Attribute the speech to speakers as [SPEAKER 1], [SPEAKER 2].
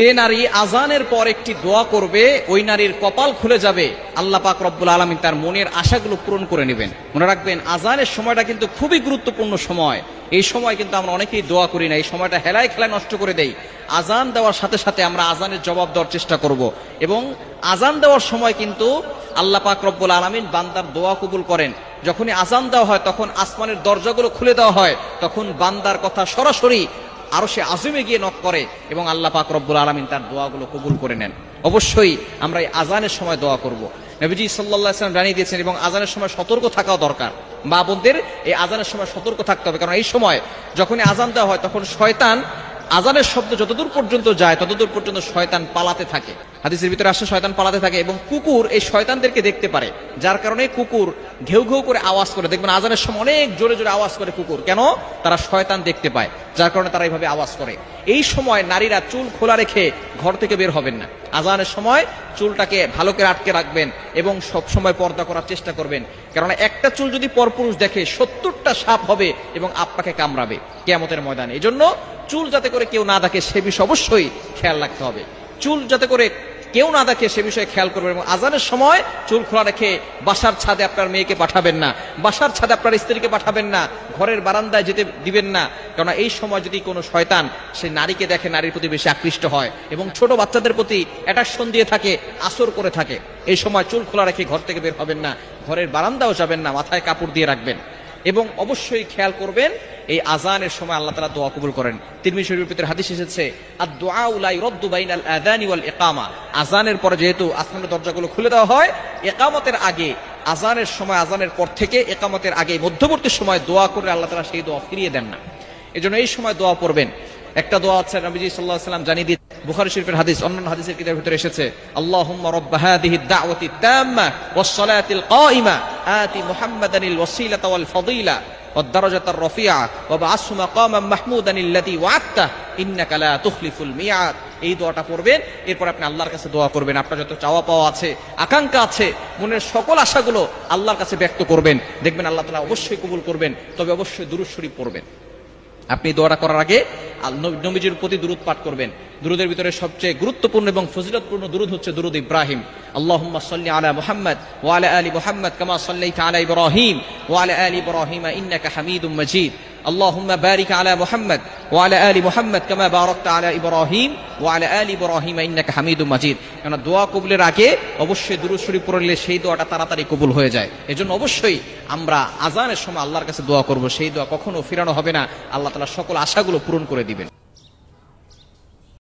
[SPEAKER 1] যে নারী আজানের পর একটি দোয়া করবে ওই নারীর কপাল খুলে যাবে, আল্লাহ পাক রব্বুল আলামিন তার মনের আশাগুলো পূরণ করে নেবেন। মনে রাখবেন, আজানের সময়টা কিন্তু খুবই গুরুত্বপূর্ণ সময়। এই সময় কিন্তু আমরা অনেকেই দোয়া করি না, এই সময়টা হেলায় খেলায় নষ্ট করে দেই। আজান দেওয়ার সাথে সাথে আমরা আজানের জবাব দেওয়ার চেষ্টা করব, এবং আজান দেওয়ার সময় কিন্তু আল্লাহ পাক রব্বুল আলামিন বান্দার দোয়া কবুল করেন। যখনই আজান দেওয়া হয় তখন আসমানের দরজাগুলো খুলে দেওয়া হয়, তখন বান্দার কথা সরাসরি আরশে আযিমে গিয়ে নক করে এবং আল্লাহ পাক রব্বুল আলামিন তার দোয়াগুলো কবুল করে নেন। অবশ্যই আমরা এই আজানের সময় দোয়া করব। নবীজি সাল্লাল্লাহু আলাইহি ওয়াসাল্লাম জানিয়ে দিয়েছেন, এবং আজানের সময় সতর্ক থাকাও দরকার। মা বোনদের এই আজানের সময় সতর্ক থাকতে হবে, কারণ এই সময় যখনই আজান দেওয়া হয় তখন শয়তান আজানের শব্দ যতদূর পর্যন্ত যায় ততদূর পর্যন্ত শয়তান পালাতে থাকে। হাদিসের ভিতরে আসে শয়তান পালাতে থাকে, এবং কুকুর এই শয়তানদেরকে দেখতে পারে, যার কারণে কুকুর ঘেউ ঘেউ করে আওয়াজ করে। দেখবেন আজানের সময় অনেক জোরে জোরে আওয়াজ করে কুকুর, কেন? তারা শয়তান দেখতে পায়, যার কারণে তারা এইভাবে আওয়াজ করে। এই সময় নারীরা চুল খোলা রেখে ঘর থেকে বের হবেন না। আজানের সময় চুলটাকে ভালো করে আটকে রাখবেন এবং সব সময় পর্দা করার চেষ্টা করবেন, কারণ একটা চুল যদি পরপুরুষ দেখে 70টা সাপ হবে এবং আপনাকে কামড়াবে কিয়ামতের ময়দানে। এই জন্য চুল যাতে করে কেউ না দেখে সে বিষয়ে অবশ্যই খেয়াল রাখতে হবে। চুল যাতে করে কেউ না দেখে সে বিষয়ে খেয়াল করবেন, এবং আজানের সময় চুল খোলা রেখে বাসার ছাদে আপনার মেয়েকে পাঠাবেন না, বাসার ছাদে আপনার স্ত্রীকে পাঠাবেন না, ঘরের বারান্দায় যেতে দিবেন না, কারণ এই সময় যদি কোনো শয়তান সে নারীকে দেখে নারীর প্রতি বেশি আকৃষ্ট হয় এবং ছোট বাচ্চাদের প্রতি অ্যাট্রাকশন দিয়ে থাকে, আসর করে থাকে। এই সময় চুল খোলা রেখে ঘর থেকে বের হবেন না, ঘরের বারান্দাও যাবেন না, মাথায় কাপড় দিয়ে রাখবেন। এবং অবশ্যই খেয়াল করবেন এই আজানের সময় আল্লাহ তাআলা দোয়া কবুল করেন। তিরমিজি শরীফের ভিতরে হাদিস এসেছে, আদ-দুআউ লা ইউরাদ্দু বাইনাল আযানি ওয়াল ইকামা। আজানের পরে যেহেতু আসমানের দরজাগুলো খুলে দেওয়া হয়, ইকামতের আগে, আজানের সময়, আজানের পর থেকে ইকামতের আগে মধ্যবর্তী সময় দোয়া করে আল্লাহ তাআলা সেই দোয়া ফিরিয়ে দেন না। এজন্য এই সময় দোয়া পড়বেন। একটা দোয়া আছে, নবীজি সাল্লাল্লাহু আলাইহি ওয়াসাল্লাম জানিয়ে দিয়েছেন, বুখারী শরীফের হাদিস, অন্যান্য হাদিসের কিতাবের ভিতরে এসেছে, আল্লাহুম্মা রাব্ব হাযিহিদ দাওয়াতিত তাম্মা ওয়াস সালাতিল কায়িমা আতি মুহাম্মাদানিল ওয়াসিলাতা ওয়াল ফাদিলা ওয়াদ-দারাজাতার রাফিআ ওয়া বা'আসহু মাকামান মাহমুদান আল্লাযী ওয়া'আদতা ইন্নাকা লা তুখলিফুল মিআদ। এই দোয়াটা পড়বেন, এরপর আপনি আল্লাহর কাছে দোয়া করবেন। আপনার যত চাওয়া পাওয়া আছে, আকাঙ্ক্ষা আছে, মনের সকল আশাগুলো আল্লাহর কাছে ব্যক্ত করবেন। দেখবেন আল্লাহ তাআলা অবশ্যই কবুল করবেন। তবে অবশ্যই দুরূদ শরীফ পড়বেন। আপনি দোয়াটা করার আগে নবীজির প্রতি দুরূদ পাঠ করবেন। দুরূদের ভিতরে সবচেয়ে গুরুত্বপূর্ণ এবং ফজিলতপূর্ণ দুরূদ হচ্ছে দুরূদ ইব্রাহিম। আল্লাহুম্মা সাল্লি আলা মুহাম্মাদ ওয়া আলা আলি মুহাম্মাদ কামা সাল্লাইতা আলা ইব্রাহিম ওয়া আলা আলি ইব্রাহিম ইন্নাকা হামিদুম মাজিদ। আল্লাহুম্মা বারিক আলা মুহাম্মাদ ওয়া আলা আলি মুহাম্মাদ কামা বারাকতা আলা ইব্রাহিম ওয়া আলা আলি ইব্রাহিম ইন্নাকা হামিদুম মাজিদ। কারণ দোয়া কবুলের আগে অবশ্যই দুরূদ শরীফ পড়লে সেই দোয়াটা তাড়াতাড়ি কবুল হয়ে যায়। এজন্য অবশ্যই আমরা আজানের সময় আল্লাহর কাছে দোয়া করব, সেই দোয়া কখনো ফিরানো হবে না। আল্লাহ তাআলা সকল আশাগুলো পূরণ করে দিবেন।